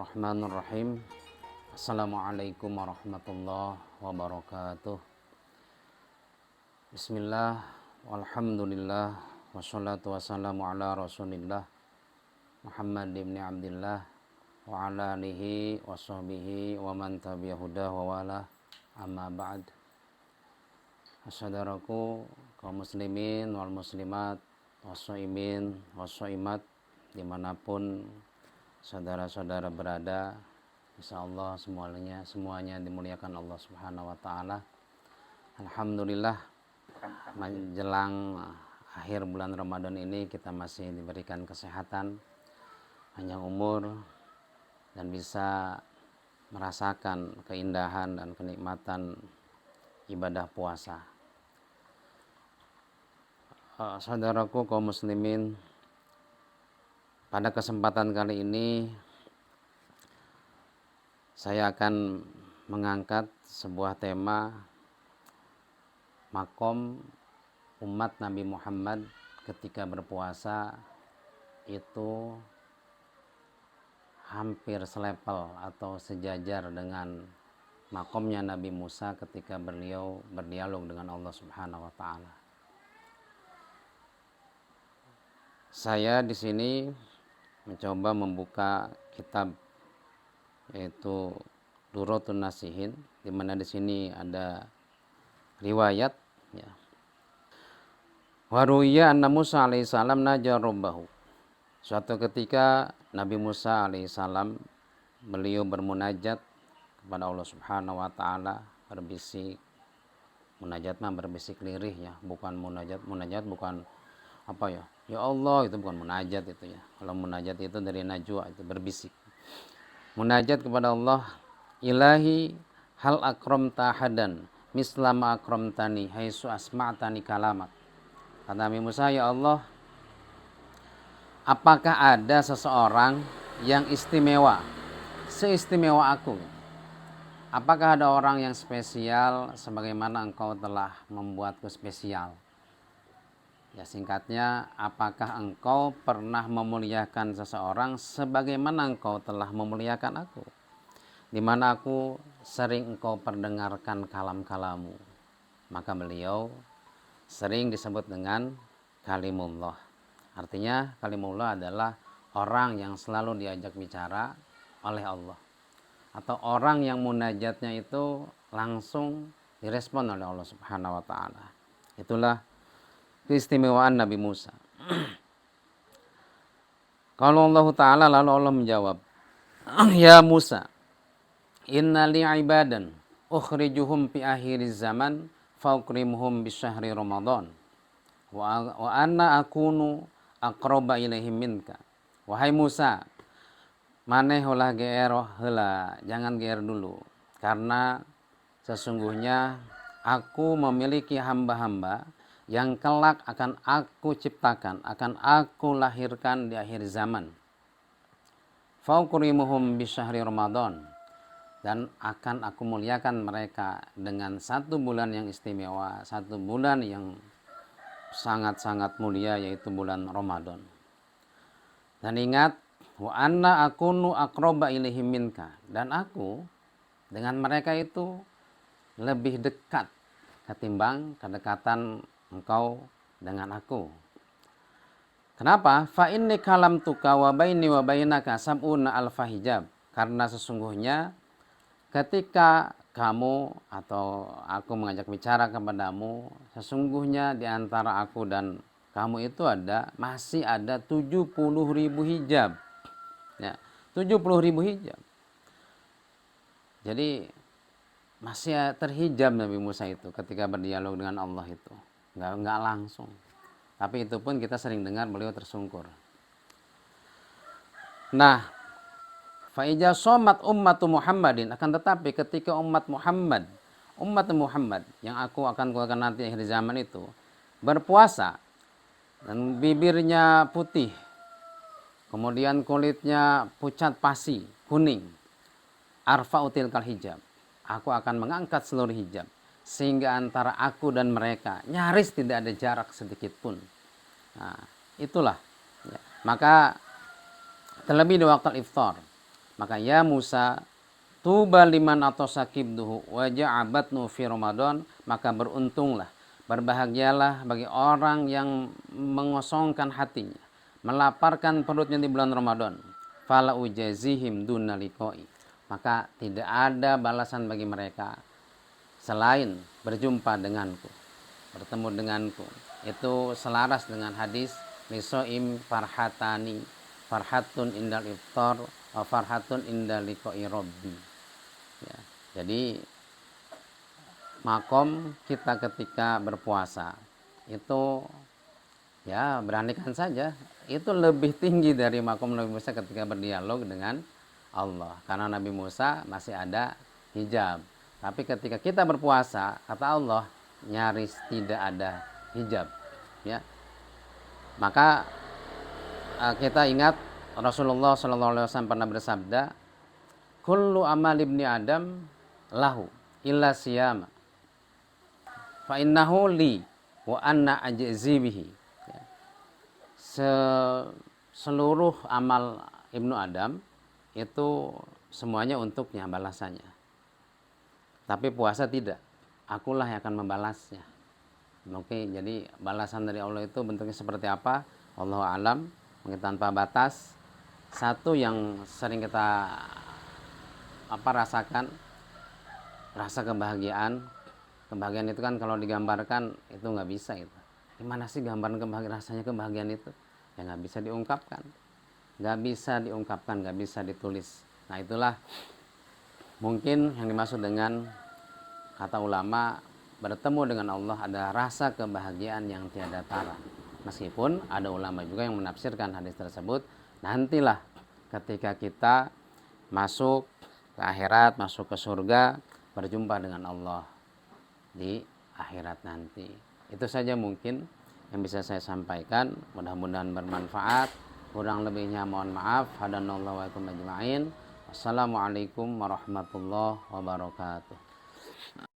Bismillahirrahmanirrahim. Assalamualaikum warahmatullahi wabarakatuh. Bismillah, walhamdulillah, wassalatu wassalamu ala rasulillah Muhammad ibn Abdillah wa ala alihi wa sahbihi wa man tabi'ahudah wa wala, amma ba'd. Saudaraku kaum muslimin wal muslimat, wassaimin wassaimat, dimanapun saudara-saudara berada, insyaallah semuanya dimuliakan Allah Subhanahu wa taala. Alhamdulillah, menjelang akhir bulan Ramadan ini kita masih diberikan kesehatan, panjang umur, dan bisa merasakan keindahan dan kenikmatan ibadah puasa. Saudaraku kaum muslimin, pada kesempatan kali ini saya akan mengangkat sebuah tema makom umat Nabi Muhammad ketika berpuasa itu hampir selevel atau sejajar dengan makomnya Nabi Musa ketika beliau berdialog dengan Allah Subhanahu wa taala. Saya di sini mencoba membuka kitab yaitu Durratun Nasihin, di mana di sini ada riwayat ya. Wa ruwiya anna Musa alaihissalam naja rabbahu. Suatu ketika Nabi Musa alaihissalam beliau bermunajat kepada Allah Subhanahu wa taala, berbisik. Munajat mah berbisik lirih ya, bukan munajat bukan apa ya. Ya Allah, itu bukan munajat itu ya. Kalau munajat itu dari najwa, itu berbisik. Munajat kepada Allah, Ilahi hal akramta hadan mislama akramtani haitsu asma'tani kalamak. Kata Nabi Musa, ya Allah, apakah ada seseorang yang istimewa seistimewa aku? Apakah ada orang yang spesial sebagaimana engkau telah membuatku spesial? Ya, singkatnya, apakah engkau pernah memuliakan seseorang sebagaimana engkau telah memuliakan aku, di mana aku sering engkau perdengarkan kalam-kalamu. Maka beliau sering disebut dengan kalimullah. Artinya kalimullah adalah orang yang selalu diajak bicara oleh Allah, atau orang yang munajatnya itu langsung direspon oleh Allah Subhanahu wa taala. Itulah keistimewaan Nabi Musa. Kalau Allah Ta'ala, lalu Allah menjawab, Ya Musa, inna li ibadan ukhrijuhum fi akhiriz zaman fauqrimhum bisyahri Ramadan wa anna akunu aqraba ilaihim minka. Wahai Musa, maneh ulah geer heula, jangan geer dulu, karena sesungguhnya aku memiliki hamba-hamba yang kelak akan aku ciptakan, akan aku lahirkan di akhir zaman. Fauqrimuhum bisyahri Ramadan, dan akan aku muliakan mereka dengan satu bulan yang istimewa, satu bulan yang sangat-sangat mulia, yaitu bulan Ramadan. Dan ingat, wa anna akunu aqraba ilaihim minka, dan aku dengan mereka itu lebih dekat ketimbang kedekatan engkau dengan aku. Kenapa? Fa inni kalamtuka wa baini wa bainaka sab'una alfa hijab. Karena sesungguhnya ketika kamu atau aku mengajak bicara kepadamu, sesungguhnya di antara aku dan kamu itu masih ada 70.000 hijab. Ya, 70.000 hijab. Jadi masih terhijab Nabi Musa itu ketika berdialog dengan Allah itu. Enggak langsung. Tapi itu pun kita sering dengar beliau tersungkur. Nah, fa'ija somat ummatu Muhammadin, akan tetapi ketika umat Muhammad yang aku akan keluarkan nanti akhir zaman itu berpuasa dan bibirnya putih, kemudian kulitnya pucat pasi, kuning, arfa'util kal hijab, aku akan mengangkat seluruh hijab, sehingga antara aku dan mereka nyaris tidak ada jarak sedikit pun. Nah, itulah. Ya. Maka terlebih di waktu iftar, Maka ya Musa, tuba liman atosakibduhu wa ja'abatnu fi Ramadan, maka beruntunglah, berbahagialah bagi orang yang mengosongkan hatinya, melaparkan perutnya di bulan Ramadan. Fala ujazihim duna liqai, maka tidak ada balasan bagi mereka selain berjumpa denganku, bertemu denganku. Itu selaras dengan hadis lisoim farhatani, farhatun indal iftar wa farhatun indal liqai rabbi. Ya, jadi makom kita ketika berpuasa itu ya beranikan saja, itu lebih tinggi dari makom Nabi Musa ketika berdialog dengan Allah, karena Nabi Musa masih ada hijab. Tapi ketika kita berpuasa, kata Allah, nyaris tidak ada hijab. Ya, maka kita ingat Rasulullah SAW pernah bersabda, kullu amal ibni Adam lahu illa siyama fa innahu li wa anna ajzi bihi. Ya. Seluruh amal ibnu Adam itu semuanya untuknya balasannya. Tapi puasa tidak. Akulah yang akan membalasnya. Oke, jadi balasan dari Allah itu bentuknya seperti apa? Allahu alam, tanpa batas. Satu yang sering kita rasakan, rasa kebahagiaan. Kebahagiaan itu kan kalau digambarkan itu nggak bisa itu. Gimana sih gambaran kebahagiaan, rasanya kebahagiaan itu? Ya nggak bisa diungkapkan, nggak bisa ditulis. Nah itulah mungkin yang dimaksud dengan kata ulama, bertemu dengan Allah ada rasa kebahagiaan yang tiada tara. Meskipun ada ulama juga yang menafsirkan hadis tersebut, nantilah ketika kita masuk ke akhirat, masuk ke surga, berjumpa dengan Allah di akhirat nanti. Itu saja mungkin yang bisa saya sampaikan, mudah-mudahan bermanfaat. Kurang lebihnya mohon maaf. Hadanallahu wa iyakum ajma'in. Wassalamualaikum warahmatullahi wabarakatuh.